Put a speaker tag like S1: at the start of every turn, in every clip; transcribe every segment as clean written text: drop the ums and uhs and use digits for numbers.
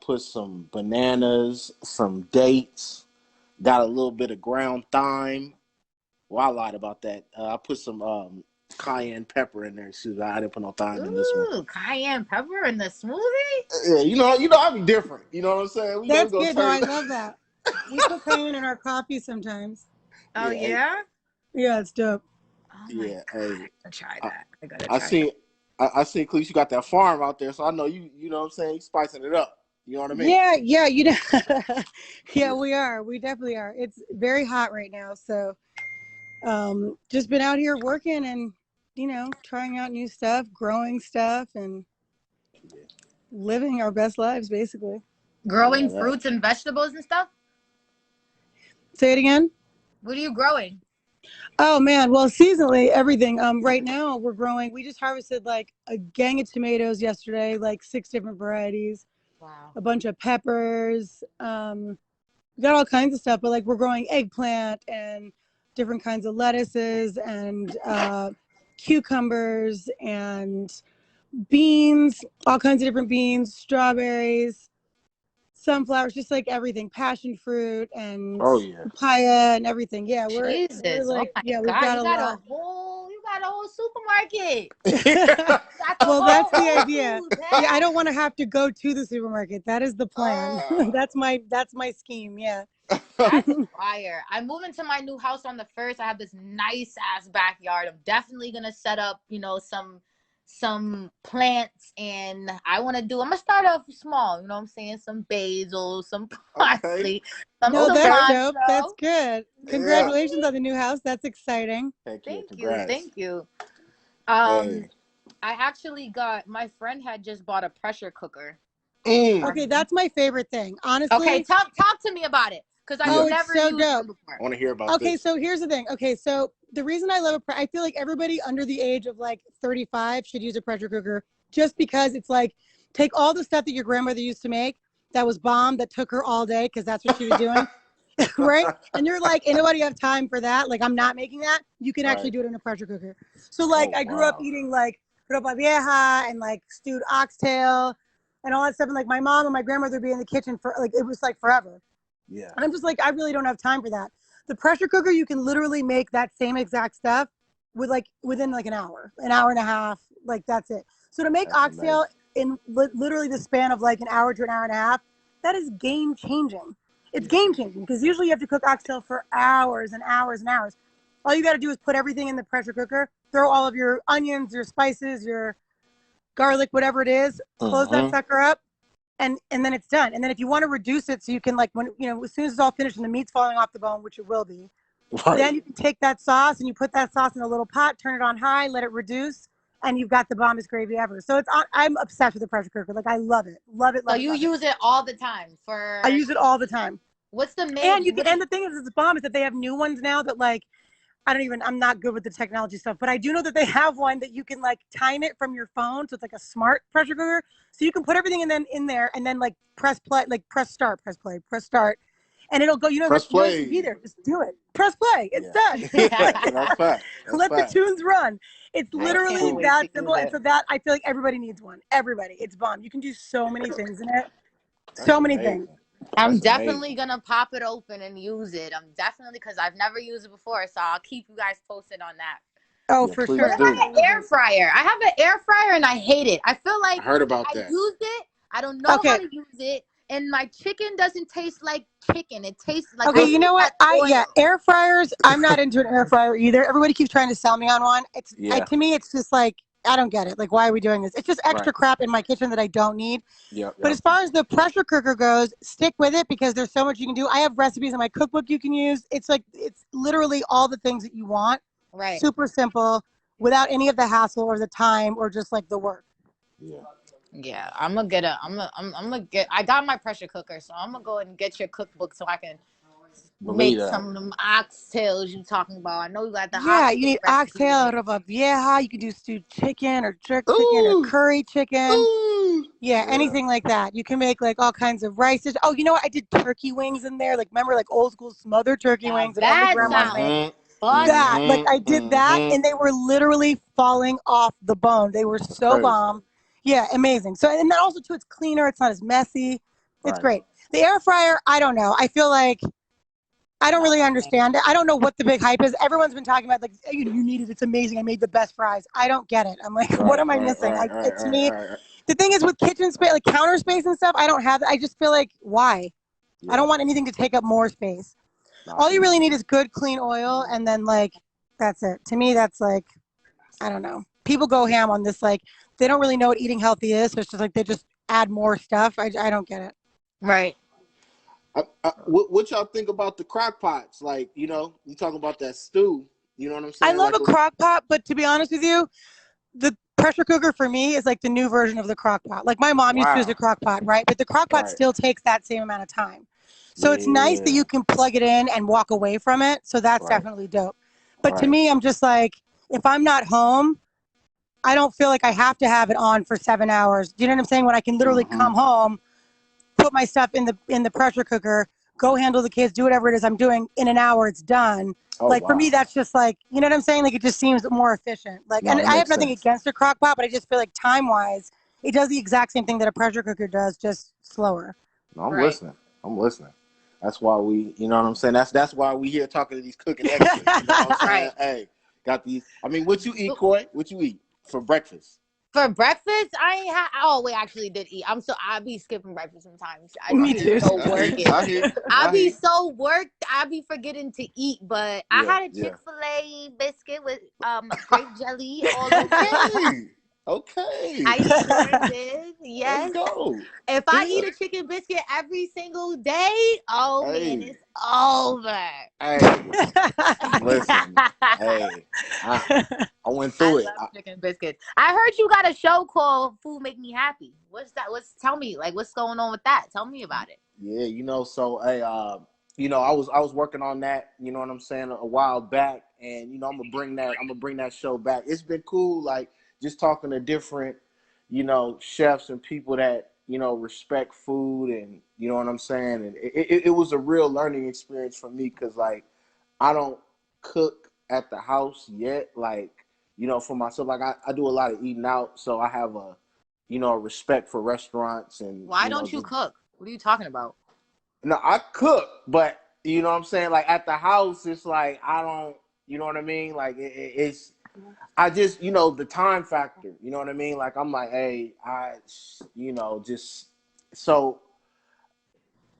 S1: Put some bananas, some dates. Got a little bit of ground thyme. Well, I lied about that. I put some cayenne pepper in there too. I didn't put no thyme in this one.
S2: Ooh, cayenne pepper in the smoothie?
S1: Yeah, I be different. You know what I'm saying? We
S3: That's
S1: gonna
S3: good. No,
S1: turn.
S3: I love that. We put cayenne in our coffee sometimes.
S2: Oh,
S1: Yeah, hey,
S2: yeah?
S3: Yeah, it's dope.
S2: Oh, my
S1: yeah.
S2: God.
S1: Hey,
S2: I gotta try
S1: I,
S2: that. I gotta
S1: I
S2: try that.
S1: seen, I seen, Cleese, you got that farm out there, so I know you. You know what I'm saying? You spicing it up. You know what I mean?
S3: Yeah, yeah, yeah,
S1: Yeah.
S3: we are. We definitely are. It's very hot right now, so just been out here working and trying out new stuff, growing stuff, and living our best lives, basically.
S1: Yeah.
S2: Growing fruits and vegetables and stuff?
S3: Say it again.
S2: What are you growing?
S3: Oh man, well, seasonally everything. Right now we're growing. We just harvested like a gang of tomatoes yesterday, like 6 different varieties,
S2: Wow.
S3: a bunch of peppers. We got all kinds of stuff, but like we're growing eggplant and different kinds of lettuces and cucumbers and beans, all kinds of different beans, strawberries, sunflowers, just like everything, passion fruit and
S1: Oh yeah.
S3: papaya and everything. Yeah, we're
S2: Jesus. Oh
S3: like,
S2: my
S3: yeah, we've
S2: God.
S3: got
S2: You
S3: a
S2: got
S3: lot.
S2: a whole supermarket.
S1: Yeah.
S2: You got the
S3: Well,
S2: whole
S3: that's the
S2: Whole
S3: idea.
S2: Foods,
S3: Yeah, I
S2: huh?
S3: don't want to have to go to the supermarket. That is the plan.
S1: Ah.
S3: That's my scheme. Yeah.
S2: That's fire. I'm moving to my new house on the first. I have this nice ass backyard. I'm definitely gonna set up, some plants, and I'm gonna start off small, you know what I'm saying? Some basil, some
S1: Okay.
S2: parsley, some
S3: No, that's
S1: Okay.
S3: dope. That's
S2: cilantro.
S3: good.
S1: Yeah.
S3: Congratulations on the new house. That's exciting.
S1: Heck yeah.
S2: Thank you,
S1: Congrats.
S2: thank you. Um,
S1: Hey.
S2: I actually got my friend had just bought a pressure cooker for
S1: Mm.
S3: Okay,
S2: me.
S3: that's my favorite thing.
S2: Okay,
S3: Honestly,
S2: talk to me about it, because I've
S3: oh,
S1: Yeah.
S3: it's
S2: never
S3: so
S2: used
S3: dope.
S2: one before.
S1: I want to hear about
S3: Okay,
S1: this.
S3: so here's the thing. Okay, so the reason I love I feel like everybody under the age of like 35 should use a pressure cooker just because it's like take all the stuff that your grandmother used to make that was bomb that took her all day because that's what she was doing, right? And you're like, anybody have time for that? Like, I'm not making that. You can actually
S1: Right.
S3: do it in a pressure cooker. So like,
S1: Oh
S3: I grew up
S1: wow.
S3: eating like ropa vieja and like stewed oxtail and all that stuff. And like my mom and my grandmother would be in the kitchen for like it was like forever.
S1: Yeah.
S3: And I'm just like, I really don't have time for that. The pressure cooker, you can literally make that same exact stuff with like within like an hour and a half. Like that's it. So to make
S1: That's
S3: oxtail
S1: amazing.
S3: in literally the span of like an hour to an hour and a half, that is game changing. It's
S1: Yeah.
S3: game changing because usually you have to cook oxtail for hours and hours and hours. All you got to do is put everything in the pressure cooker, throw all of your onions, your spices, your garlic, whatever it is, close that
S1: Mm-hmm.
S3: sucker up, and then it's done. And then if you want to reduce it so you can like when as soon as it's all finished and the meat's falling off the bone, which it will be,
S1: Right.
S3: then you can take that sauce and you put that sauce in a little pot, turn it on high, let it reduce, and you've got the bombest gravy ever. So I'm obsessed with the pressure cooker. Like I love it, love it,
S2: So
S3: love it,
S2: you
S3: love it.
S2: use it all the time
S3: I
S2: for
S3: use it all the time.
S2: what's the
S3: And
S2: main
S3: you can,
S2: what is
S3: and the thing is, it's bomb is that they have new ones now that like I'm not good with the technology stuff, but I do know that they have one that you can like time it from your phone. So it's like a smart pressure cooker. So you can put everything in there and then like press play, like press start, press play, press start. And it'll go,
S1: Press
S3: you don't have to be
S1: play.
S3: there. Just do it. Press play. It's
S1: Yeah.
S3: done. Like,
S1: That's fact. That's
S3: let the
S1: fact.
S3: tunes run. It's
S2: I
S1: That's
S3: literally
S2: can't
S1: true.
S2: wait
S3: that
S2: to use
S3: simple. And
S2: it.
S3: so that I feel like everybody needs one. Everybody. It's bomb. You can do so many things in it.
S1: That's
S3: So many things.
S1: amazing.
S2: I'm
S1: That's
S2: definitely
S1: amazing.
S2: gonna pop it open and use it. I'm definitely because I've never used it before, so I'll keep you guys posted on that.
S3: Oh,
S1: Yeah,
S3: for
S2: What
S1: please
S3: sure.
S1: do.
S2: about an air
S3: Absolutely.
S2: fryer? I have an air fryer and I hate it. I feel
S1: I
S2: like
S1: heard about
S2: I
S1: that.
S2: used it, I don't know how
S3: Okay.
S2: to use it, and my chicken doesn't taste like chicken. It tastes like
S3: Okay,
S2: I
S3: you
S2: think
S3: know
S2: it
S3: what?
S2: has oil.
S3: Air fryers. I'm not into an air fryer either. Everybody keeps trying to sell me on one.
S1: Yeah.
S3: To me, it's just like I don't get it. Like, why are we doing this? It's just
S1: Right.
S3: extra crap in my kitchen that I don't need.
S1: Yep.
S3: But
S1: Yep.
S3: as far as the pressure cooker goes, stick with it because there's so much you can do. I have recipes in my cookbook you can use. It's literally all the things that you want.
S2: Right.
S3: Super simple, without any of the hassle or the time or just like the work.
S1: Yeah.
S2: Yeah, I'm gonna get a. I'm gonna get. I got my pressure cooker, so I'm gonna go and get your cookbook so I can
S1: Believe
S2: make
S1: that.
S2: some of them oxtails you talking about. I know you got the
S3: Yeah, you
S2: oxtail
S3: need oxtail,
S2: recipe.
S3: ropa vieja. You can do stewed chicken or jerk chicken or
S1: Ooh.
S3: curry chicken.
S1: Ooh.
S3: Yeah,
S1: Yeah.
S3: anything like that. You can make like all kinds of rices. Oh, you know what? I did turkey wings in there. Like remember like old school smothered turkey
S2: Now
S3: wings that only
S2: that
S3: grandmas make.
S2: sounds
S1: Mm-hmm.
S3: That
S2: fun.
S3: like I
S1: Mm-hmm.
S3: did that
S1: Mm-hmm.
S3: and they were literally falling off the bone. They were so
S1: Crazy.
S3: bomb. Yeah, amazing. So, and then also too, it's cleaner. It's not as messy. It's
S1: Right.
S3: great. The air fryer, I don't know. I feel like I don't really understand it. I don't know what the big hype is. Everyone's been talking about like you need it. It's amazing. I made the best fries. I don't get it. I'm like, what am I missing? To me, the thing is with kitchen space, like counter space and stuff, I don't have. I just feel like why?
S1: Yeah.
S3: I don't want anything to take up more space.
S1: Nah,
S3: All you really need is good, clean oil, and then like that's it. To me, that's like I don't know. People go ham on this. Like they don't really know what eating healthy is. So it's just like they just add more stuff. I don't get it.
S2: Right.
S1: What y'all think about the crock pots? Like, you talking about that stew. You know what I'm saying?
S3: I love
S1: like
S3: a crock pot, but to be honest with you, the pressure cooker for me is like the new version of the crock pot. Like my mom used to use a crock pot, right? But the crock pot still takes that same amount of time. So it's nice that you can plug it in and walk away from it. So that's definitely dope. But to me, I'm just like, if I'm not home, I don't feel like I have to have it on for 7 hours. Do you know what I'm saying? When I can literally come home, put my stuff in the pressure cooker, go handle the kids, do whatever it is I'm doing. In an hour, it's done. For me, that's just like, you know what I'm saying? Like, it just seems more efficient. Like, and I have nothing against a crock pot, but I just feel like time-wise, it does the exact same thing that a pressure cooker does, just slower.
S1: No, I'm listening. That's why you know what I'm saying? That's why we here talking to these cooking experts. You know what I'm saying? Hey, got these. I mean, what you eat, Coi? What you eat for breakfast?
S2: For breakfast, I ain't had. Oh, wait, actually did eat. I be skipping breakfast sometimes.
S3: Me too.
S2: So working. I be
S1: hear.
S2: so worked. I be forgetting to eat. But I had a Chick-fil-A biscuit with grape jelly all over it.
S1: Okay.
S2: I sure did. Yes.
S1: Let's go.
S2: If I eat a chicken biscuit every single day, man, it's over.
S1: Hey, listen. Hey, I went through it.
S2: I love chicken biscuits. I heard you got a show called "Food Make Me Happy." What's that? Tell me, like, what's going on with that? Tell me about it.
S1: Yeah, so hey, I was working on that, you know what I'm saying, a while back, and I'm gonna bring that show back. It's been cool, like just talking to different, chefs and people that respect food, and you know what I'm saying, and it was a real learning experience for me because like I don't cook at the house yet, like for myself, like I do a lot of eating out, so I have a respect for restaurants and
S2: why don't you cook? What are you talking about?
S1: No, I cook, but you know what I'm saying? Like at the house, it's like I don't, you know what I mean? Like it's, I just, the time factor, you know what I mean? Like I'm like, hey, just so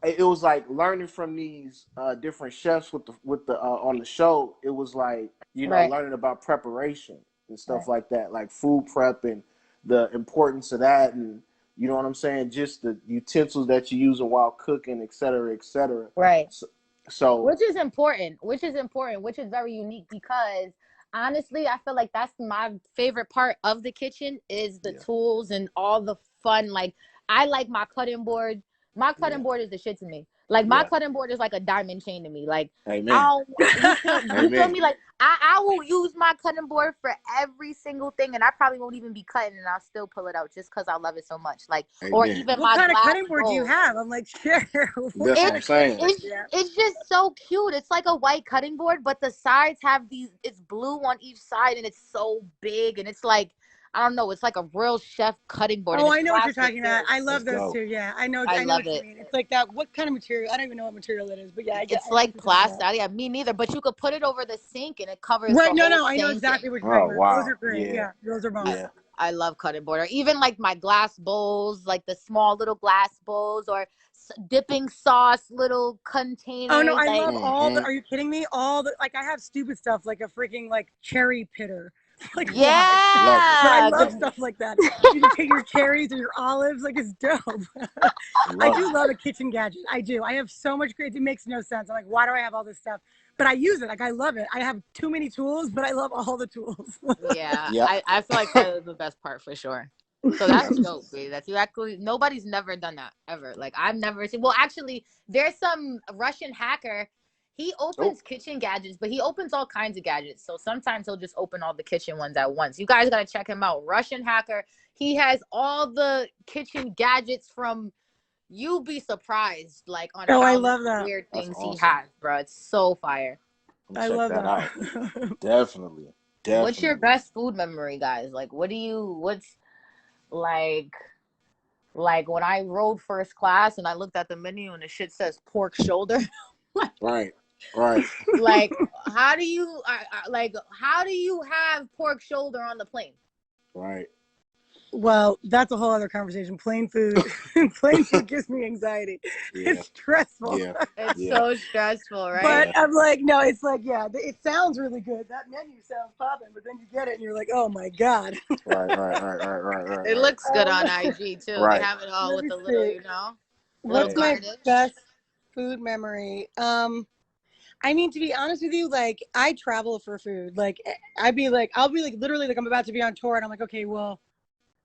S1: it was like learning from these different chefs with the on the show. It was like learning about preparation and stuff like that, like food prep and the importance of that, and you know what I'm saying, just the utensils that you're using while cooking, et cetera, et cetera.
S2: Right.
S1: So
S2: which is important, which is very unique because honestly, I feel like that's my favorite part of the kitchen is the tools and all the fun. Like I like my cutting board. My cutting board is the shit to me. Like my cutting board is like a diamond chain to me. Like you feel me? Like I will use my cutting board for every single thing, and I probably won't even be cutting, and I'll still pull it out just because I love it so much. Like or even
S3: what
S2: my
S3: kind of cutting board do you have? I'm like, sure.
S1: That's what I'm saying.
S2: It's just so cute. It's like a white cutting board, but the sides have these. It's blue on each side, and it's so big, and it's like. I don't know. It's like a real chef cutting board.
S3: Oh, I know what you're talking about. I love those too. Yeah, I know
S2: I love
S3: what you mean. It's like that. What kind of material? I don't even know what material it is, but yeah,
S2: it's like plastic. Yeah, me neither. But you could put it over the sink and it covers.
S3: Right?
S2: The
S3: No,
S2: whole
S3: I know
S2: sink.
S3: exactly what you're talking about.
S1: Wow.
S3: Those are great. Yeah, those are bomb.
S1: Yeah.
S2: I love cutting board, or even like my glass bowls, like the small little glass bowls, or dipping sauce little containers.
S3: Oh no, I love all the. Are you kidding me? All the like I have stupid stuff like a freaking like cherry pitter. Like
S2: yeah,
S3: I love stuff like that. You can take your cherries or your olives, like it's dope. I do love a kitchen gadget. I do. I have so much great. It makes no sense. I'm like, why do I have all this stuff? But I use it. Like I love it. I have too many tools, but I love all the tools.
S2: Yeah. I feel like that is the best part for sure. So that's dope, babe. That's exactly. Nobody's never done that ever. Like I've never seen. Well, actually, there's some Russian hacker. He opens kitchen gadgets, but he opens all kinds of gadgets. So sometimes he'll just open all the kitchen ones at once. You guys gotta check him out. Russian hacker. He has all the kitchen gadgets from. You'll be surprised, like on how
S3: I love that.
S2: Weird things he has, bro. It's so fire.
S3: I love that.
S1: Out. Definitely.
S2: What's your best food memory, guys? Like, what's like like when I rode first class and I looked at the menu and the shit says pork shoulder.
S1: Right. Right.
S2: Like how do you how do you have pork shoulder on the plane?
S1: Right.
S3: Well, that's a whole other conversation. Plain food, plain food gives me anxiety.
S1: Yeah.
S3: It's stressful.
S1: Yeah.
S2: It's
S1: Yeah.
S2: so stressful, right?
S3: But
S1: Yeah.
S3: I'm like, no, it's like, yeah, it sounds really good. That menu sounds popping, but then you get it and you're like, oh my God.
S1: Right.
S2: It looks good on
S3: Um,
S2: IG too. They
S1: Right.
S2: have it all
S3: Let
S2: with
S3: me
S2: the little,
S3: see.
S2: you know, little
S3: What's
S1: Right.
S3: my
S2: garnish.
S3: best food memory? I mean, to be honest with you, like I travel for food. Like I'll be like literally like I'm about to be on tour and I'm like, okay, well,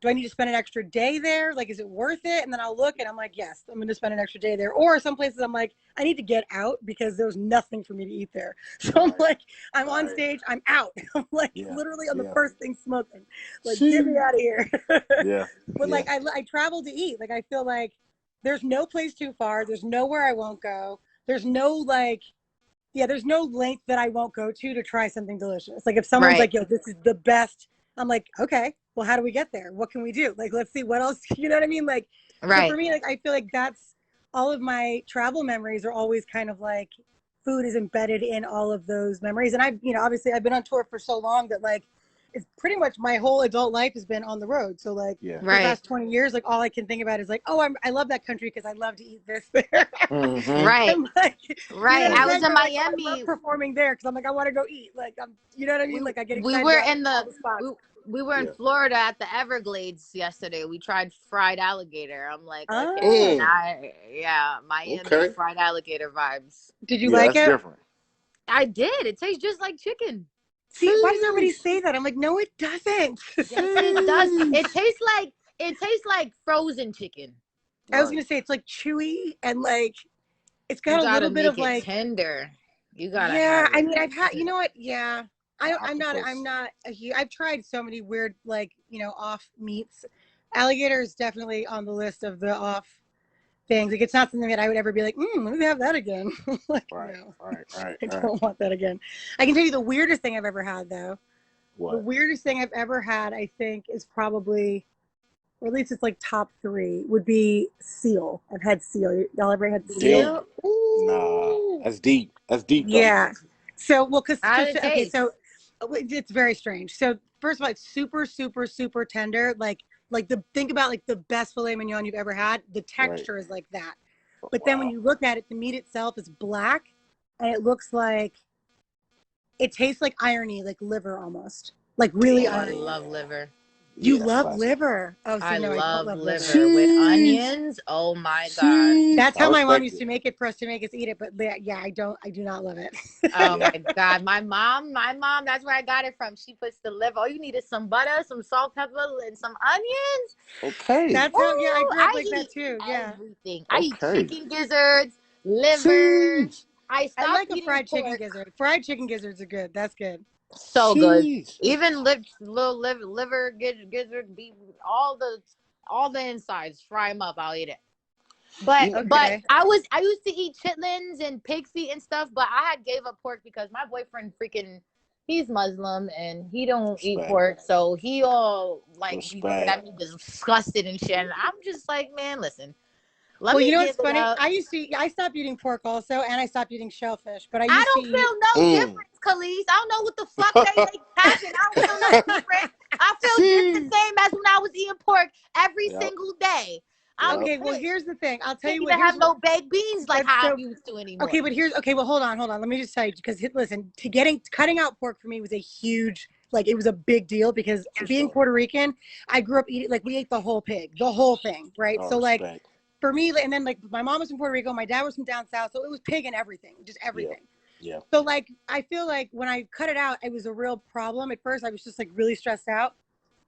S3: do I need to spend an extra day there? Like, is it worth it? And then I'll look and I'm like, yes, I'm going to spend an extra day there. Or some places I'm like, I need to get out because there's nothing for me to eat there. So I'm
S1: Right.
S3: like, I'm on
S1: Right.
S3: stage, I'm out. I'm like
S1: Yeah.
S3: literally on the
S1: Yeah.
S3: first thing smoking. Like, get me out of here.
S1: Yeah.
S3: But
S1: Yeah.
S3: like, I travel to eat. Like, I feel like there's no place too far. There's nowhere I won't go. There's no like, yeah, there's no length that I won't go to try something delicious. Like if someone's
S2: Right.
S3: like, yo, this is the best, I'm like, okay, well, how do we get there? What can we do? Like, let's see what else, you know what I mean? Like, so for
S2: Right.
S3: me, like, I feel like that's all of my travel memories are always kind of like food is embedded in all of those memories. And I've, you know, obviously I've been on tour for so long that like, it's pretty much my whole adult life has been on the road. So like
S1: Yeah.
S3: for the
S2: Right.
S3: past 20 years, like all I can think about is like, oh, I love that country because I love to eat this there.
S1: Mm-hmm.
S2: Right.
S3: I'm like, you know
S2: Right.
S3: what I'm
S2: I was
S3: saying?
S2: in
S3: So like, I love
S2: Miami.
S3: performing there because I'm like, I want to go eat. Like, you know what I mean? Like, I get
S2: We
S3: excited
S2: were
S3: about
S2: in
S3: all
S2: the
S3: the spots.
S2: we were in
S1: Yeah.
S2: Florida at the Everglades yesterday. We tried fried alligator. I'm like, okay,
S3: Ah,
S2: yeah, Miami
S1: Okay.
S2: fried alligator vibes.
S3: did you
S1: Yeah,
S3: like
S1: that's
S3: it?
S1: different.
S2: I did. It tastes just like chicken.
S3: See, why does everybody
S1: Sheesh.
S3: say that? I'm like, no, it doesn't.
S2: Yes, it does.
S1: Sheesh.
S2: It tastes like frozen chicken.
S3: I was
S1: Right.
S3: gonna say it's like chewy and like it's
S2: You
S3: got a
S2: gotta
S3: little bit of
S2: make it
S3: like,
S2: tender. You gotta
S3: yeah.
S2: have
S3: I
S2: it.
S3: mean, I've had, you know what? Yeah,
S1: The
S3: I'm not.
S1: octopus.
S3: I'm not a huge. I've tried so many weird, like off meats. Alligator is definitely on the list of the off things. Like, it's not something that I would ever be like, let me have that again. Like,
S1: Right.
S3: no,
S1: Right. Right.
S3: I
S1: Right.
S3: don't want that again. I can tell you the weirdest thing I've ever had though. The
S1: What?
S3: weirdest thing I've ever had, I think, is probably, or at least it's like top three, would be seal. I've had seal. Y'all ever had seal?
S1: Deep.
S2: Seal?
S1: Nah.
S2: Ooh.
S1: That's deep. That's deep though.
S3: Yeah. So, well, because,
S2: How did it
S3: okay,
S2: taste?
S3: so it's very strange. So, first of all, it's super, super, super tender. Think about like the best filet mignon you've ever had. The
S1: Right.
S3: texture is like that. But then when
S1: Wow.
S3: you look at it, the meat itself is black and it looks like, it tastes like irony, like liver almost. Like really
S2: Oh, I
S1: Damn.
S3: irony.
S2: love liver.
S3: You
S1: Yeah, that's
S3: love
S1: classic.
S3: liver. Oh, see,
S2: I
S3: no, I don't
S2: love
S3: love liver.
S2: liver with
S1: Sheesh.
S2: onions. Oh my God.
S1: Sheesh.
S3: That's
S1: I
S3: how my mom
S1: respect
S3: used
S1: it.
S3: to make it for us to make us eat it. But yeah, I do not love it.
S2: Oh
S1: Yeah.
S2: my God. My mom, that's where I got it from. She puts the liver. All you need is some butter, some salt, pepper, and some onions.
S1: Okay.
S3: That's how, yeah, I
S2: Ooh,
S3: grew up
S2: I
S3: like that
S2: eat
S3: too. Yeah.
S2: everything. I eat
S1: Okay.
S2: chicken gizzards, liver.
S1: Sheesh.
S2: I
S3: I
S2: stopped
S3: like a
S2: eating
S3: fried chicken
S2: pork.
S3: gizzard. Fried chicken gizzards are good. That's good.
S2: So good.
S1: Sheesh.
S2: Even little liver, gizzard, beef, all the insides. Fry them up. I'll eat it.
S1: You
S2: But
S3: Okay.
S2: I used to eat chitlins and pig feet and stuff, but I had gave up pork because my boyfriend freaking he's Muslim and he don't eat
S1: respect.
S2: pork, so he all like be looking
S1: Respect.
S2: at me disgusted and shit. And I'm just like, man, listen, let
S3: Well, you
S2: me
S3: know
S2: give
S3: what's
S2: it
S3: funny?
S2: up.
S3: I stopped eating pork also, and I stopped eating shellfish. But I
S2: I
S3: used to
S2: don't
S3: eat.
S2: feel no
S1: Mm.
S2: difference, Kelis. I don't know what the fuck they make happen. I don't feel no different. I feel just the
S1: Sheesh.
S2: same as when I was eating pork every
S1: Yep.
S2: single day. I'm
S1: Yep.
S3: Okay, well,
S2: pissed.
S3: here's the thing. I'll tell
S2: Can't
S3: you what.
S2: even
S3: Here's
S2: have
S3: what.
S2: no baked beans like
S3: That's
S2: how I
S3: so.
S2: used to anymore.
S3: Okay, but here's okay. Well, hold on, hold on. Let me just tell you because listen, cutting out pork for me was a huge, like, it was a big deal because
S1: For
S3: being
S1: sure.
S3: Puerto Rican, I grew up eating, like, we ate the whole pig, the whole thing, right?
S1: Oh,
S3: So like
S1: respect.
S3: for me, and then like my mom was from Puerto Rico, my dad was from down south, so it was pig and everything, just
S1: Yeah.
S3: everything.
S1: Yeah.
S3: So like I feel like when I cut it out, it was a real problem. At first, I was just like really stressed out.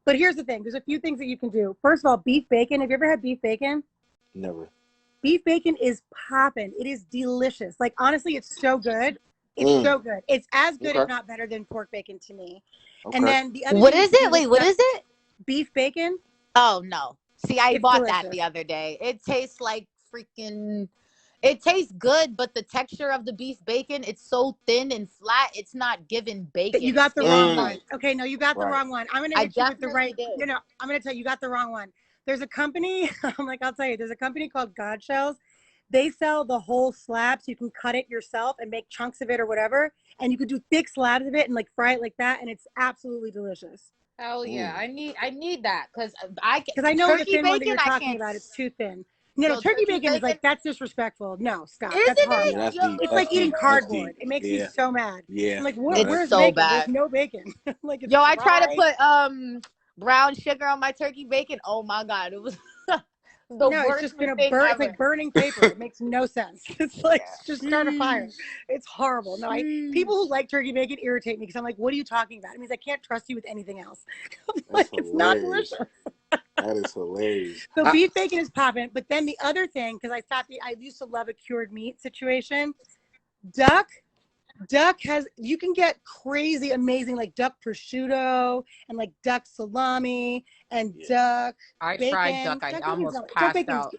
S3: But here's the thing: there's a few things that you can do. First of all, beef bacon. Have you ever had beef bacon?
S1: Never.
S3: Beef bacon is popping. It is delicious. Like, honestly, it's so good. It's
S1: Mm.
S3: so good. It's as good, if
S1: Okay.
S3: not better, than pork bacon to me. And
S1: Okay.
S3: then the other
S2: What
S3: thing you
S2: is
S3: can
S2: it?
S3: do is
S2: Wait, what is it?
S3: beef bacon.
S2: Oh no. See, I
S3: It's
S2: bought that
S3: delicious.
S2: the other day. It tastes like freaking It tastes good, but the texture of the beef bacon, it's so thin and flat. It's not giving bacon.
S3: You got the wrong one. Okay, no, you got the wrong one. I'm gonna
S2: I
S3: hit you with the right.
S2: definitely did.
S3: I'm gonna tell you, you got the wrong one. There's a company. I'll tell you. There's a company called God Shells. They sell the whole slab, so you can cut it yourself and make chunks of it or whatever, and you could do thick slabs of it and like fry it like that, and it's absolutely delicious.
S2: Hell yeah, I need that because
S3: I know the
S2: turkey
S3: thin one that
S2: bacon
S3: you're
S2: I
S3: talking
S2: can't.
S3: about. It's too thin. No,
S2: Yo,
S3: turkey bacon is like, that's disrespectful. No, stop.
S2: Isn't
S3: That's
S2: it?
S3: horrible.
S1: That's
S2: Yo,
S1: deep.
S3: It's
S1: That's
S3: like eating
S1: deep. That's
S3: cardboard.
S1: deep.
S3: It makes me so mad.
S1: Yeah.
S3: I'm like,
S1: No, that's
S3: where's
S2: so
S3: bacon?
S2: bad.
S3: There's no bacon. Like, it's
S2: yo, I tried to
S3: dry.
S2: put brown sugar on my turkey bacon. Oh my god, it was the
S3: No,
S2: worst
S3: it's just gonna
S2: mistake
S3: burn.
S2: ever.
S3: It's like burning paper. It makes no sense. It's like just start a fire. It's horrible. No, people who like turkey bacon irritate me because I'm like, what are you talking about? It means I can't trust you with anything else. Like, it's not delicious.
S1: That is hilarious.
S3: So beef bacon is popping, but then the other thing, because I used to love a cured meat situation. Duck has, you can get crazy amazing like duck prosciutto and like duck salami and duck
S2: I
S3: bacon.
S2: tried duck. I almost passed out.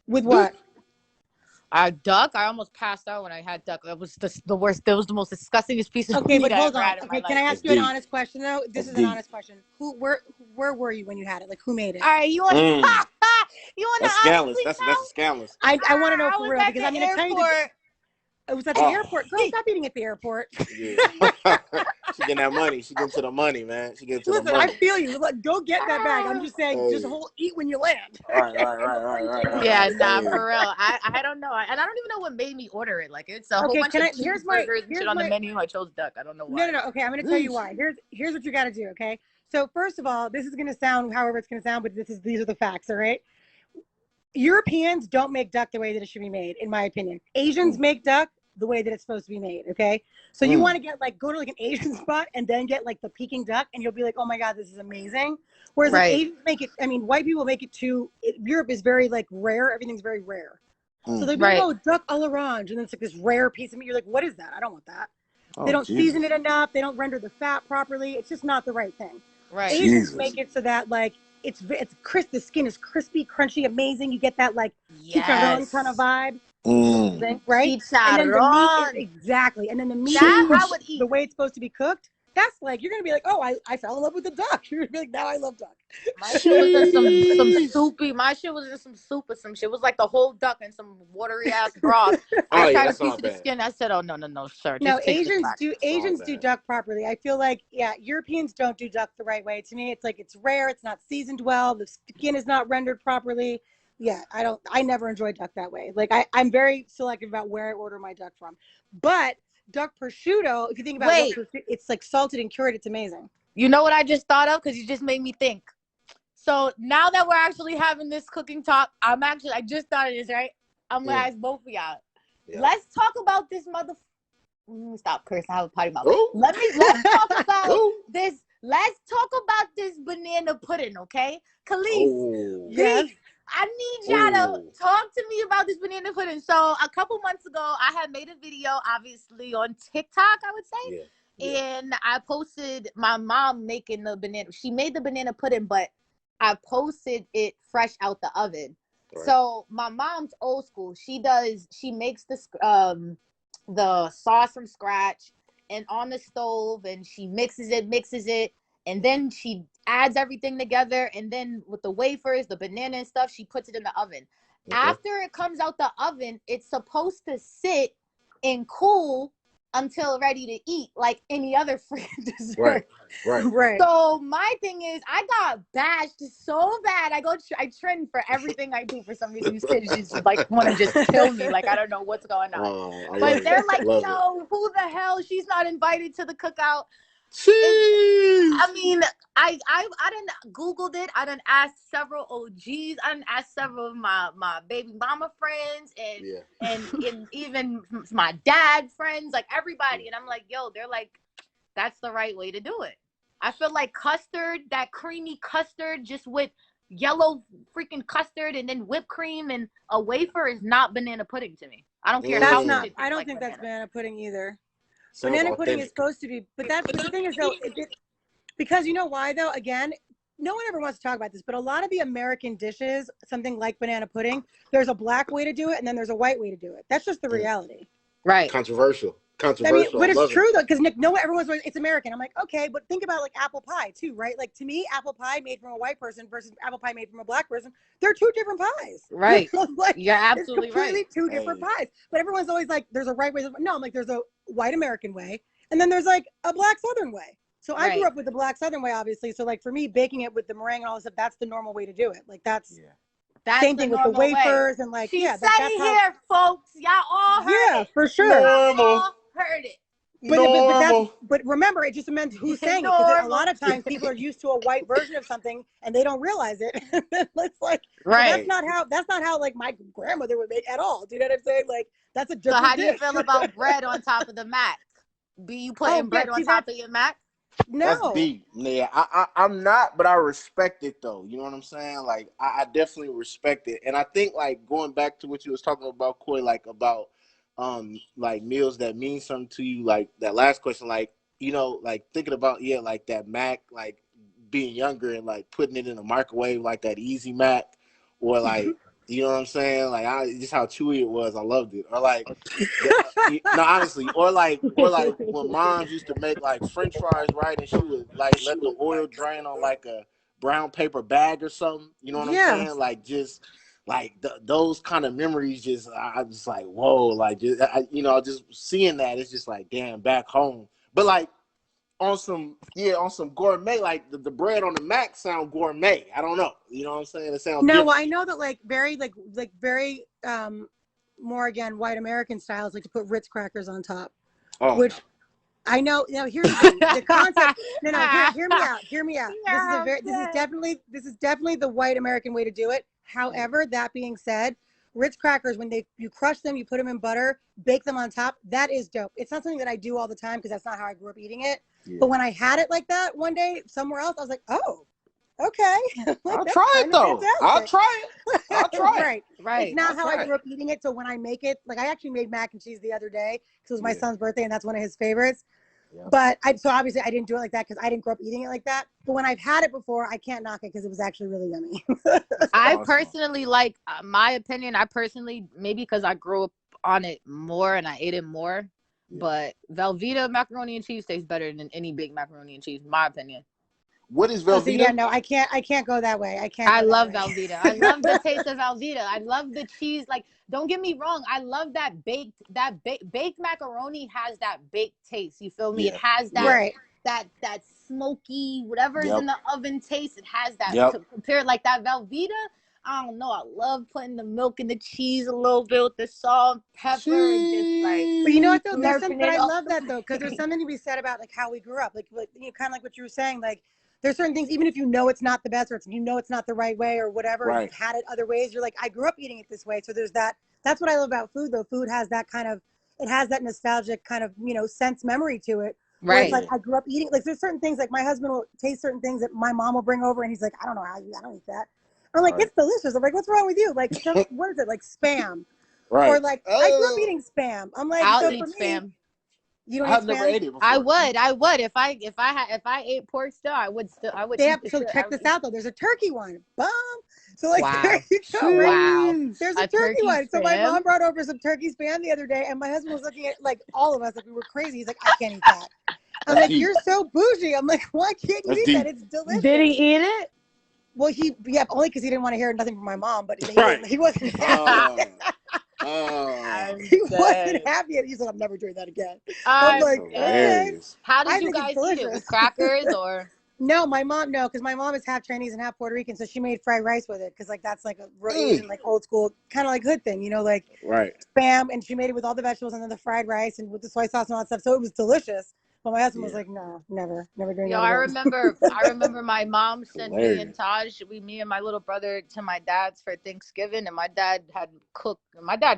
S3: With what?
S2: Duck. I almost passed out when I had duck. That was the worst. That was the most disgustingest piece of
S3: Okay,
S2: meat
S3: but
S2: I
S3: hold
S2: ever
S3: on.
S2: had in my
S3: Okay,
S2: life.
S3: can I ask you an honest question though? This is an honest question. Where were you when you had it? Like, who made it?
S2: All right, you want you want
S1: That's scandalous. That's scandalous.
S3: I want to know for real because I'm going to tell you. It was at the airport. Girl, stop eating at the airport.
S1: Yeah. She getting that money. She getting to the money, man. She getting to the money.
S3: I feel you. Like, go get that bag. I'm just saying, just eat when you land.
S1: Right.
S2: Yeah, nah, for real. I don't know. And I don't even know what made me order it. Like, it's a whole bunch of cheeseburgers and shit on the menu. I chose duck. I don't know why.
S3: No. Okay, I'm going to tell you why. Here's what you got to do, okay? So, first of all, this is going to sound however it's going to sound, but these are the facts, all right? Europeans don't make duck the way that it should be made, in my opinion. Asians make duck the way that it's supposed to be made, okay? So you want to get like, go to like an Asian spot and then get like the Peking duck and you'll be like, oh my God, this is amazing. Whereas like, Asians make it, I mean, white people make it too, Europe is very like rare. Everything's very rare. So they'd be like, oh, duck à l'orange. And then it's like this rare piece of meat. You're like, what is that? I don't want that. They don't season it enough. They don't render the fat properly. It's just not the right thing. Asians make it so that like, it's crisp. The skin is crispy, crunchy, amazing. You get that like chicharron kind of vibe, right? And then the meat exactly. And then the meat,
S2: I would eat
S3: the way it's supposed to be cooked. That's like you're gonna be like, oh, I fell in love with the duck. You're gonna be like, now I love duck.
S2: My shit was in some soupy. My shit was in some soup or some shit. It was like the whole duck in some watery ass broth. I tried a piece of the skin. I said, oh no, sir.
S3: No, Asians do duck properly. I feel like Europeans don't do duck the right way. To me, it's like it's rare. It's not seasoned well. The skin is not rendered properly. Yeah, I never enjoy duck that way. Like I'm very selective about where I order my duck from. But duck prosciutto, if you think about it, it's like salted and cured. It's amazing.
S2: You know what I just thought of? Because you just made me think. So now that we're actually having this cooking talk, I just thought of this, right? I'm going to ask both of y'all. Yeah. Let's talk about this Stop cursing. I have a potty mouth. Let's talk about this. Let's talk about this banana pudding, okay? Kelis,
S3: yes.
S2: I need y'all to talk to me about this banana pudding. So a couple months ago, I had made a video, obviously, on TikTok, I would say. Yeah. And I posted my mom making the banana. She made the banana pudding, but I posted it fresh out the oven. Right. So my mom's old school. She makes the sauce from scratch and on the stove, and she mixes it. And then she adds everything together. And then with the wafers, the banana and stuff, she puts it in the oven. Okay. After it comes out the oven, it's supposed to sit and cool until ready to eat, like any other freaking dessert.
S3: Right.
S2: So my thing is, I got bashed so bad. I trend for everything I do. For some reason, these kids just like want to just kill me. Like I don't know what's going on. But they're like, yo, who the hell? She's not invited to the cookout. I mean, I didn't Googled it. I didn't ask several OGs. I didn't ask several of my baby mama friends and even my dad friends, like everybody. And I'm like, yo, they're like, that's the right way to do it. I feel like custard, that creamy custard, just with yellow freaking custard and then whipped cream and a wafer is not banana pudding to me. I don't care how much.
S3: I don't think that's banana pudding either. Banana pudding is supposed to be, but the thing is though, because you know why though? Again, no one ever wants to talk about this, but a lot of the American dishes, something like banana pudding, there's a black way to do it and then there's a white way to do it. That's just the reality.
S2: Right.
S1: Controversial.
S3: I mean,
S1: Controversial. I
S3: but it's
S1: love it.
S3: true though, because Nick, no one, everyone's like, it's American. I'm like, okay, but think about like apple pie too, right? Like to me, apple pie made from a white person versus apple pie made from a black person, they're two different pies.
S2: Right.
S3: Like,
S2: You're
S3: it's
S2: absolutely
S3: completely
S2: right.
S3: two different pies. But everyone's always like, there's a right way. No, I'm like, there's a white American way, and then there's like a black Southern way. So I grew up with the black Southern way, obviously. So like for me, baking it with the meringue and all this stuff, that's the normal way to do it. Like that's same thing with the wafers and like
S2: She's saying
S3: that's how,
S2: here, folks. Y'all all heard it.
S3: for sure.
S1: Normal.
S2: Y'all all heard it.
S3: But remember, it just meant who's saying it, because a lot of times people are used to a white version of something and they don't realize it. It's like,
S2: right.
S3: That's not how like my grandmother would make at all. Do you know what I'm saying? Like that's a different.
S2: So how do you feel about bread on top of the mac? Be you putting bread on top of your mac?
S3: No,
S1: that's deep. Yeah, I'm not, but I respect it though. You know what I'm saying? Like I definitely respect it, and I think like going back to what you was talking about, Coi, like about like meals that mean something to you, like that last question, like you know, like thinking about like that mac, like being younger and like putting it in the microwave, like that easy mac, or like you know what I'm saying, like just how chewy it was, I loved it, or like no, honestly, or like when moms used to make like French fries, right, and she would like let the oil drain on like a brown paper bag or something, you know what I'm saying, like just like those kind of memories, just I just like whoa, like just, you know, just seeing that, it's just like damn, back home. But like on some gourmet, like the bread on the mac sound gourmet. I don't know, you know what I'm saying? It sounds different.
S3: well, I know that like very very more again white American styles like to put Ritz crackers on top, which I know. You know, here's the thing, the concept. Hear me out. This is definitely the white American way to do it. However, that being said, Ritz crackers, when you crush them, you put them in butter, bake them on top. That is dope. It's not something that I do all the time because that's not how I grew up eating it. Yeah. But when I had it like that one day somewhere else, I was like, oh, okay. Like,
S1: I'll try it though. I'll try it.
S3: Right. It's not how I grew up eating it. So when I make it, like I actually made mac and cheese the other day because it was my son's birthday and that's one of his favorites. Yeah. But so obviously I didn't do it like that because I didn't grow up eating it like that. But when I've had it before, I can't knock it because it was actually really yummy.
S2: I personally like, my opinion, maybe because I grew up on it more and I ate it more, but Velveeta macaroni and cheese tastes better than any big macaroni and cheese, in my opinion.
S1: What is Velveeta?
S3: Yeah, no, I can't go that way.
S2: I love Velveeta. I love the taste of Velveeta. I love the cheese. Like, don't get me wrong. I love that baked macaroni has that baked taste. You feel me? It has that that smoky, whatever's in the oven taste. It has that compared like that Velveeta. I don't know. I love putting the milk and the cheese a little bit with the salt, pepper, and just like.
S3: But you know what though? I love that though, because there's something to be said about like how we grew up. Like you know, kind of like what you were saying. Like there's certain things, even if you know it's not the best or you know it's not the right way or whatever, you've had it other ways. You're like, I grew up eating it this way. So there's that. That's what I love about food though. Food has that kind of, it has that nostalgic kind of, you know, sense memory to it. Right. It's like I grew up eating. Like there's certain things like my husband will taste certain things that my mom will bring over, and he's like, I don't know how I don't eat that. I'm like, it's delicious. I'm like, what's wrong with you? Like, what is it? Like Spam. Right. Or like, I grew up eating Spam. I'm like,
S2: I'll eat Spam.
S3: You don't I've
S1: never ate it before.
S2: I would. If I ate pork still, I would.
S3: So check this out though. There's a turkey one. Bomb. So like there you go.
S2: Wow.
S3: There's a turkey one. So my mom brought over some turkey Spam the other day, and my husband was looking at like all of us like we were crazy. He's like, I can't eat that. I'm like, you're so bougie. I'm like, why can't you eat that? It's delicious.
S2: Did he eat it?
S3: Well, only because he didn't want to hear nothing from my mom, but he wasn't happy. He wasn't happy. He's like, I'm never doing that again. I'm like, okay.
S2: How did you guys eat it? With crackers or?
S3: No, because my mom is half Chinese and half Puerto Rican, so she made fried rice with it because like that's like a Asian, like old school kind of like hood thing, you know, like Spam, and she made it with all the vegetables and then the fried rice and with the soy sauce and all that stuff. So it was delicious. But my husband was like, no, never doing that.
S2: I remember my mom sent me and Taj, me and my little brother to my dad's for Thanksgiving, and my dad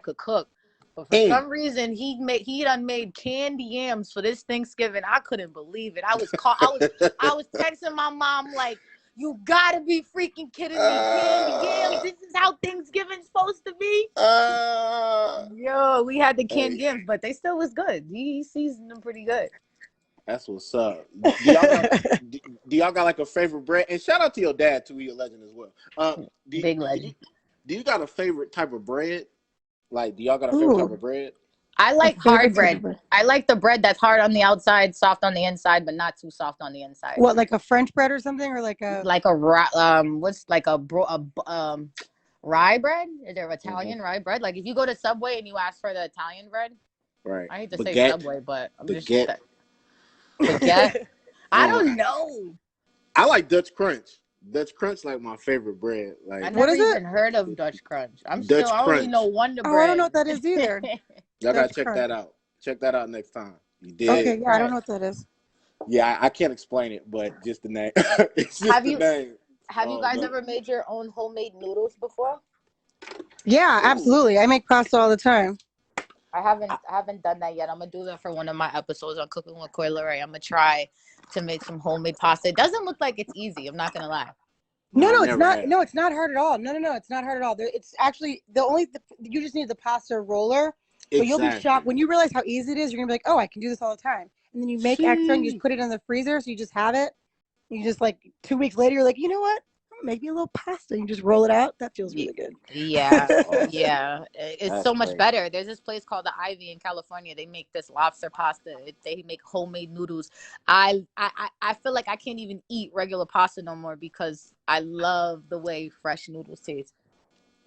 S2: could cook. But for some reason he done made candy yams for this Thanksgiving. I couldn't believe it. I was texting my mom like, you gotta be freaking kidding me. Candy yams. This is how Thanksgiving's supposed to be. Yo, we had the candy yams, but they still was good. He seasoned them pretty good.
S1: That's what's up. Do y'all got do y'all got like a favorite bread? And shout out to your dad too, he a legend as well. Do
S2: Big
S1: do you
S2: legend.
S1: do you got a favorite type of bread? Like, do y'all got a favorite type
S3: Ooh,
S1: of bread?
S2: I
S3: a
S2: like hard
S3: favorite type of
S2: bread.
S3: bread.
S2: I like the bread that's hard on the outside, soft on the inside, but not too soft on the inside.
S3: What, like a French bread or something, or like a?
S2: Like a what's like rye bread? Is there
S1: Hmm.
S2: Italian rye bread? Like if you go to Subway and you ask for the Italian bread,
S1: Right.
S2: I hate to say
S1: Baguette.
S2: Subway, but I'm just
S1: Baguette.
S2: baguette. I
S1: Oh,
S2: don't know.
S1: I like Dutch Crunch. Dutch Crunch like my favorite bread.
S2: I
S1: Like
S3: What
S2: never
S3: is it?
S2: even heard of Dutch Crunch.
S1: Dutch
S2: I only know
S1: Crunch.
S2: Wonder
S3: Oh, I don't know
S2: Bread.
S3: what that is either.
S1: Y'all gotta
S3: Dutch
S1: check
S3: crunch.
S1: that out. Check that out next time. You
S2: Dutch
S1: did.
S3: Okay, yeah, I don't
S2: Crunch.
S3: know what that is.
S1: Yeah, I can't explain it, but just the name. It's just
S2: Have
S1: the
S2: you
S1: name.
S2: have you
S1: Oh
S2: guys
S1: no.
S2: ever made your own homemade noodles before?
S3: Yeah,
S1: Ooh.
S3: absolutely. I make pasta all the time.
S2: I haven't done that yet. I'm gonna do that for one of my episodes on Cooking with Coi Leray. I'm gonna try to make some homemade pasta. It doesn't look like it's easy. I'm not gonna lie.
S1: No,
S3: No,
S1: I
S3: no, it's
S1: never
S3: not.
S1: have.
S3: No, it's not hard at all. No, no, no, it's not hard at all. It's actually you just need the pasta roller, but you'll be shocked
S1: Exactly.
S3: when you realize how easy it is. You're gonna be like, oh, I can do this all the time. And then you make extra and you just
S1: Sheesh.
S3: put it in the freezer, so you just have it. You just like 2 weeks later, you're like, you know what? I'm gonna make me a little pasta. You just roll it out. That feels
S2: Ye-
S3: really good.
S2: Yeah,
S1: Oh,
S2: yeah. It's
S1: that's
S2: so much
S1: crazy.
S2: better. There's this place called the Ivy in California. They make this lobster pasta. They make homemade noodles. I feel like I can't even eat regular pasta no more because I love the way fresh noodles taste.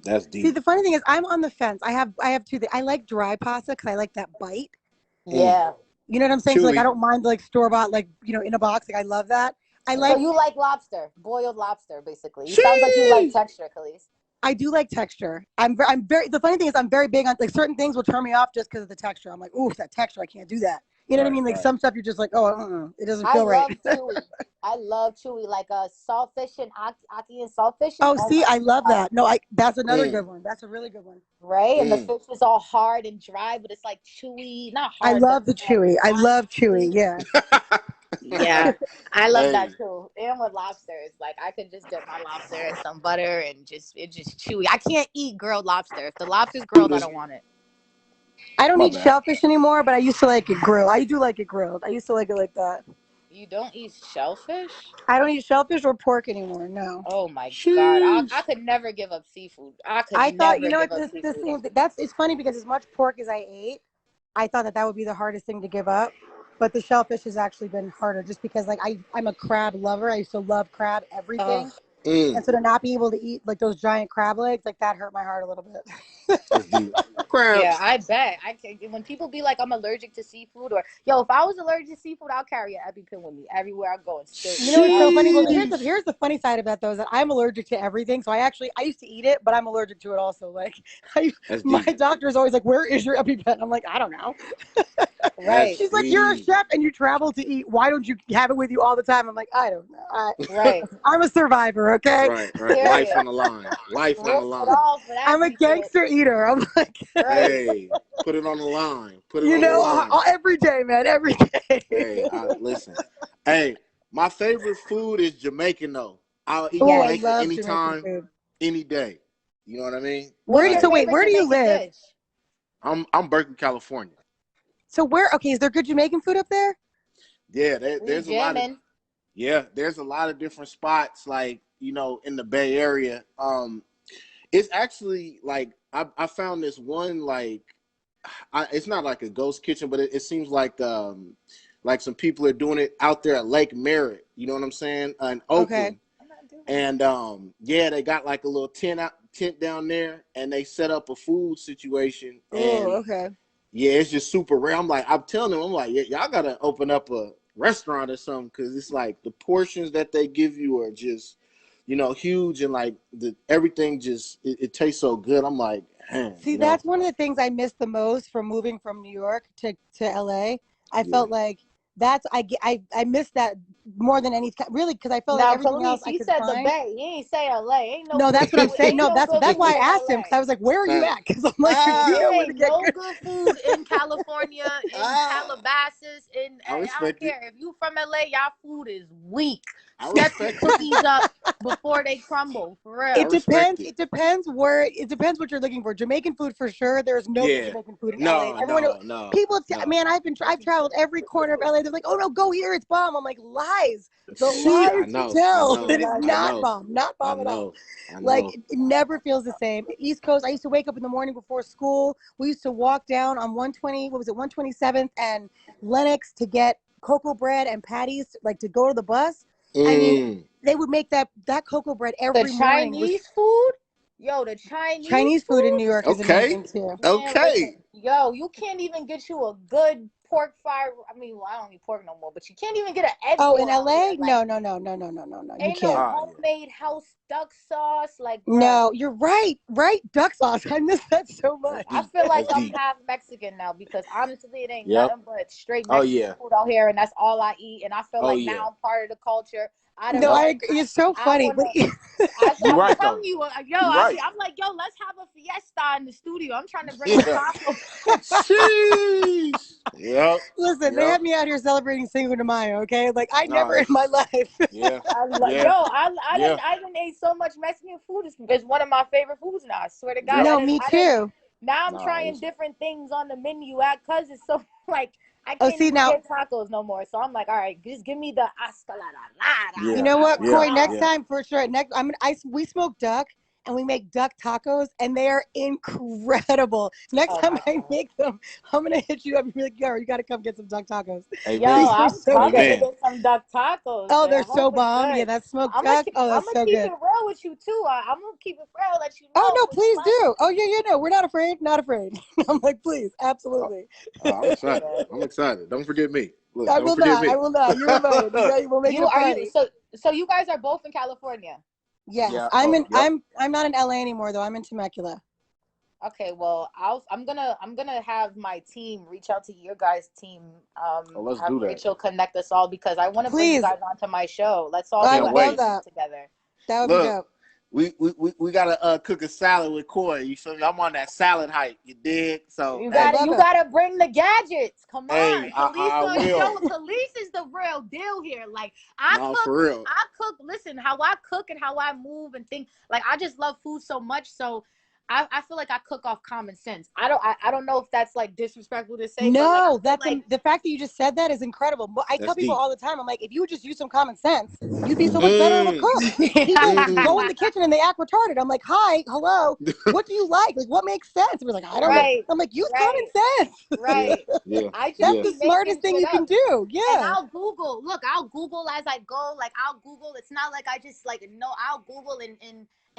S1: That's
S3: See,
S1: deep.
S3: the funny thing is, I'm on the fence. I have two things. I like dry pasta because I like that bite.
S1: Mm.
S2: Yeah.
S3: You know what I'm saying? So like, I
S1: Chewy.
S3: don't mind like store bought, like in a box. Like I love that. I
S1: Right.
S2: So
S3: like
S2: you like lobster, boiled lobster, basically. You sounds like you like
S1: Sheesh.
S2: texture, Kelis.
S3: I do like texture. I'm very. The funny thing is, I'm very big on like certain things will turn me off just because of the texture. I'm like, ooh, that texture, I can't do that. You know what I
S1: Right,
S3: mean? Like
S1: right.
S3: some stuff, you're just like, oh, it doesn't
S2: I
S3: feel right.
S2: love chewy. I love chewy, like a saltfish and aki and saltfish.
S3: Oh,
S2: Oh
S3: see,
S2: my
S3: I love
S2: god,
S3: that. No, that's another
S1: Mm,
S3: good one. That's a really good one.
S2: right? And the
S1: mm.
S2: fish is all hard and dry, but it's like chewy, not
S3: I
S2: hard, but
S3: love the
S2: like
S3: chewy. I
S2: dry and
S3: love chewy.
S2: chewy.
S3: Yeah.
S2: Yeah, I love
S1: Hey,
S2: that too. And with lobsters, like I could just dip my lobster in some butter and it's just chewy. I can't eat grilled lobster. If the lobster's grilled, I
S1: noodles.
S2: don't want it.
S3: I don't
S1: My
S3: eat
S1: bad.
S3: shellfish anymore, but I used to like it grilled. I do like it grilled. I used to like it like that.
S2: You don't eat shellfish?
S3: I don't eat shellfish or pork anymore. No.
S2: Oh my god, I
S1: Sheesh.
S2: could never give up seafood. I could
S3: I thought,
S2: never
S3: what
S2: give up
S3: this
S2: seafood.
S3: thing that's it's funny because as much pork as I ate, I thought that would be the hardest thing to give up. But the shellfish has actually been harder just because like I'm a crab lover. I used to love crab
S2: Oh,
S3: everything. And
S1: Mm,
S3: so to not be able to eat like those giant crab legs, like that hurt my heart a little bit.
S1: that's deep.
S2: yeah,
S1: Crabs.
S2: I bet. I can. When people be like, "I'm allergic to seafood," or "Yo, if I was allergic to seafood, I'll carry an EpiPen with me everywhere I go and still
S3: You
S2: eat
S3: know
S2: it.
S3: what's
S2: I'll
S3: so
S2: be
S3: funny? Well,
S2: good.
S1: Sheesh.
S3: here's the funny side about those that I'm allergic to everything. So I used to eat it, but I'm allergic to it also. Like
S1: That's
S3: my
S1: deep.
S3: doctor is always like, "Where is your EpiPen?" I'm like, "I don't know."
S2: Right,
S1: That's
S3: She's like, "You're a
S1: deep.
S3: chef and you travel to eat. Why don't you have it with you all the time?" I'm like, "I don't know.
S2: right.
S3: I'm a survivor, okay?
S1: Right, right. Life
S2: Period.
S1: on the line. Life on the
S2: Risk it
S1: line.
S2: all for that
S3: I'm a
S2: piece of it.
S3: gangster eater." I'm like,
S2: Right.
S1: Hey, put it on the line. Put it on the line.
S3: every day, man, every day.
S1: Hey, listen. Hey, my favorite food is Jamaican though. I'll eat
S3: Oh, I
S2: Yes.
S1: Jamaican
S3: love Jamaican
S1: anytime,
S3: food.
S1: any day. You know what I mean?
S2: What's your
S1: Like
S2: favorite
S3: Where do you
S2: Jamaican
S3: live?
S2: dish?
S1: I'm Berkeley, California.
S3: So okay, is there good Jamaican food up there?
S1: Yeah,
S2: We
S1: there's a lot of
S2: jamming.
S1: there's a lot of different spots like, in the Bay Area. It's actually like I found this one like it's not like a ghost kitchen, but it seems like some people are doing it out there at Lake Merritt. You know what I'm saying? In
S3: Okay.
S1: Oakland. And yeah, they got like a little tent down there, and they set up a food situation.
S3: Oh,
S1: And
S3: okay.
S1: yeah, it's just super rare. I'm telling them, I'm like, yeah, y'all gotta open up a restaurant or something because it's like the portions that they give you are just, huge, and like everything just it tastes so good. I'm like, man,
S3: See, that's one of the things I miss the most from moving from New York to LA. I
S1: yeah,
S3: felt like I missed that more than any really because I felt like
S2: Now,
S3: everything else
S2: Khalees,
S3: I
S2: he
S3: could
S2: said the
S3: find.
S2: Bay. He ain't say LA.
S3: No, that's what I'm saying.
S2: Ain't
S3: No,
S2: no
S3: that's
S2: good
S3: why
S2: food
S3: I
S2: in
S3: asked him because
S2: LA.
S3: I was like, "Where are you
S1: Facts.
S3: at?" Because I'm like, if you know
S2: There
S3: where to
S2: ain't
S3: get
S2: no
S3: good.
S2: good food in California, in
S1: Ah,
S2: Calabasas,
S1: I
S2: I don't
S1: respect it.
S2: care. If you from LA, y'all food is weak.
S1: I
S2: Set the
S1: respect it.
S2: cookies up before they crumble. For real.
S3: It
S1: respect
S3: depends.
S1: it.
S3: It depends where. It depends what you're looking for. Jamaican food for sure. There's no good
S1: Yeah.
S3: Jamaican food in LA. And
S1: No,
S3: everyone,
S1: no, no,
S3: people,
S1: no.
S3: man, I've traveled every corner of LA. They're like, oh no, go here, it's bomb. I'm like, lies. The
S1: See, I
S3: lies you
S1: know, I
S3: tell.
S1: know,
S3: It is
S1: I
S3: not
S1: know,
S3: bomb. Not
S1: I
S3: bomb at all.
S1: know, I
S3: Like
S1: know.
S3: it never feels the same. East Coast, I used to wake up in the morning before school. We used to walk down on 120, what was it, 127th and Lenox to get cocoa bread and patties, like to go to the bus. I mean, they would make that cocoa bread
S2: The
S3: every morning.
S2: Chinese food, yo, the Chinese
S3: Chinese food in New York is
S1: Okay,
S3: amazing too.
S2: man, listen,
S1: okay.
S2: yo, you can't even get you a good pork fry. I mean, well, I don't eat pork no more, but you can't even get an egg
S3: Oh,
S2: roll
S3: in
S2: out here.
S3: LA?
S2: Like,
S3: No. You
S2: ain't no
S3: can't.
S1: Ah, yeah.
S2: homemade house duck sauce. Like, bruh,
S3: No, you're right. Right. Duck sauce. I miss that so
S1: That's
S3: much.
S2: I
S1: deep.
S2: feel like
S1: That's
S2: I'm
S1: deep.
S2: half Mexican now because honestly, it ain't
S1: Yep.
S2: nothing but straight
S1: Oh
S2: Mexican
S1: yeah.
S2: food out here, and that's all I eat. And I feel
S1: Oh
S2: like
S1: yeah.
S2: now I'm part of the culture. I don't
S3: No,
S1: Yep.
S3: I agree. It's so
S2: I
S3: funny.
S2: wanna.
S3: But
S1: You
S2: I'm
S1: right
S2: telling
S1: though.
S2: you,
S1: You right.
S2: I'm like, yo, let's have a fiesta in the studio. I'm trying to bring the
S1: Yeah.
S2: tacos.
S1: Sheesh. Yep.
S3: listen, they
S1: Yep.
S3: had me out here celebrating Cinco de Mayo, okay? Like I never in
S1: Nice.
S3: my life.
S1: Yeah.
S2: Yo,
S1: Yeah. Yeah.
S2: I didn't ate so much Mexican food. It's one of my favorite foods now. I swear to God,
S1: Yep.
S3: No, me
S2: I didn't.
S3: too.
S2: Now I'm
S1: Nah.
S2: trying different things on the menu at cause it's so like I
S3: Oh,
S2: can't
S3: see
S2: even
S3: now,
S2: get tacos no more. So I'm like, all right, just give me the hasta la la
S3: you
S1: Yeah.
S2: la.
S3: know
S2: I
S3: what,
S2: want
S1: Yeah.
S3: Coy?
S2: that.
S3: Next
S1: Yeah.
S3: time for sure. We smoke duck and we make duck tacos, and they are incredible. Next
S2: Oh
S3: time
S2: my
S3: I
S2: God.
S3: make them, I'm gonna hit you up and be like, yo, you gotta come get some duck tacos.
S1: Hey
S2: Yo,
S3: These
S1: man.
S3: are
S2: I'm
S3: so
S2: coming to
S3: good.
S1: Amen.
S2: get some duck tacos,
S3: Oh,
S2: man.
S3: they're
S2: I hope
S3: so
S2: it's
S3: bomb. Yeah,
S2: good.
S3: that smoked duck. Oh,
S2: I'm
S3: that's
S2: gonna
S3: so
S2: keep
S3: good.
S2: it real with you too. I'm gonna keep it real, let you
S3: Oh
S2: know
S3: no,
S2: if it's
S3: please
S2: like.
S3: do. Oh yeah, no, we're not afraid. Not afraid. I'm like, please,
S1: Oh,
S3: absolutely.
S1: I'm excited. I'm excited. Don't forget me. Look,
S3: I
S1: don't
S3: will
S1: forget
S3: not. I
S1: me.
S3: will not. You're invited. Okay, we'll make it
S2: You
S3: a
S2: are you
S3: party.
S2: so you guys are both in California.
S3: Yes,
S1: Yeah.
S3: I'm
S1: Oh,
S3: in.
S1: yep.
S3: I'm not in LA anymore though. I'm in Temecula.
S2: Okay, well, I'm gonna have my team reach out to your guys' team.
S1: Oh, let's
S2: Have
S1: do that.
S2: Rachel connect us all because I want to bring you
S3: Please,
S2: guys onto my show. Let's all
S3: I
S2: do
S1: Can't
S2: an
S3: would love
S1: wait.
S2: episode
S3: that.
S2: together.
S3: That would be
S1: Look,
S3: dope.
S1: we gotta cook a salad with Coi. You feel me? I'm on that salad hype. You dig? So
S2: You
S3: I
S1: hey,
S2: gotta
S3: love
S2: you
S3: it.
S2: gotta bring the gadgets. Come
S1: hey,
S2: on, Kelis
S1: I
S2: gonna show.
S1: will.
S2: Kelis is the real deal here. Like
S1: No, for real.
S2: I cook. Listen, how I cook and how I move and think. Like I just love food so much. So I feel like I cook off common sense. I don't know if that's like disrespectful to say, but like I
S3: No,
S2: feel like
S3: the fact that you just said that is incredible. But I
S1: That's
S3: tell people
S1: deep.
S3: all the time, I'm like, if you would just use some common sense, you'd be so much better of a
S1: Mm,
S3: cook. People go in
S1: mm.
S3: the kitchen and they act retarded. I'm like, hi, hello, what do you like? Like, what makes sense? We're like, I don't know.
S1: Yeah,
S2: right,
S3: I'm like, use
S2: right,
S3: common sense.
S1: yeah,
S2: right.
S1: yeah,
S2: I just
S3: That's
S1: yeah.
S3: the
S2: be
S3: smartest
S2: making
S3: thing
S2: shit
S3: you can
S2: up.
S3: do.
S2: And
S3: Yeah.
S2: I'll Google. Look, I'll Google as I go. Like I'll Google. It's not like I just like no. I'll Google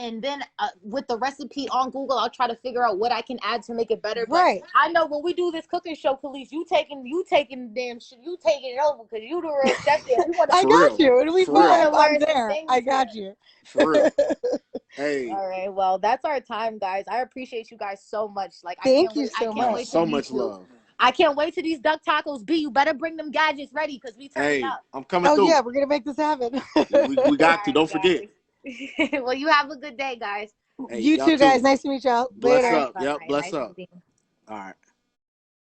S2: and then with the recipe on Google, I'll try to figure out what I can add to make it better. But
S3: Right.
S2: I know when we do this cooking show, Kelis, you taking damn shit. You taking it over because you the real chef here.
S3: I
S1: For
S3: got
S1: real,
S3: you. It'll be
S1: for
S2: we
S3: fun.
S1: real,
S2: want to
S3: I'm
S2: learn some
S3: there. I
S2: things here.
S3: got you.
S1: for real. Hey,
S2: All right. Well, that's our time, guys. I appreciate you guys so much. Like
S3: Thank you
S2: I
S3: so
S2: can't
S1: no,
S3: much.
S2: wait to
S1: so
S2: meet
S1: much
S2: you.
S1: love.
S2: I can't wait to these duck tacos. B, you better bring them gadgets ready because we turning
S1: Hey,
S2: up.
S1: I'm coming
S3: Oh
S1: through.
S3: yeah, we're gonna make this happen.
S1: We
S2: All
S1: got to.
S2: right,
S1: Don't forget.
S2: guys. Well, you have a good day, guys.
S1: Hey,
S3: You
S1: y'all
S3: too, guys.
S1: too.
S3: Nice to meet y'all.
S1: Bless
S2: All
S3: Later.
S2: right.
S1: up.
S2: Bye
S1: Yep.
S2: bye.
S1: Bless
S2: Nice
S1: up.
S2: meeting you.
S1: All right.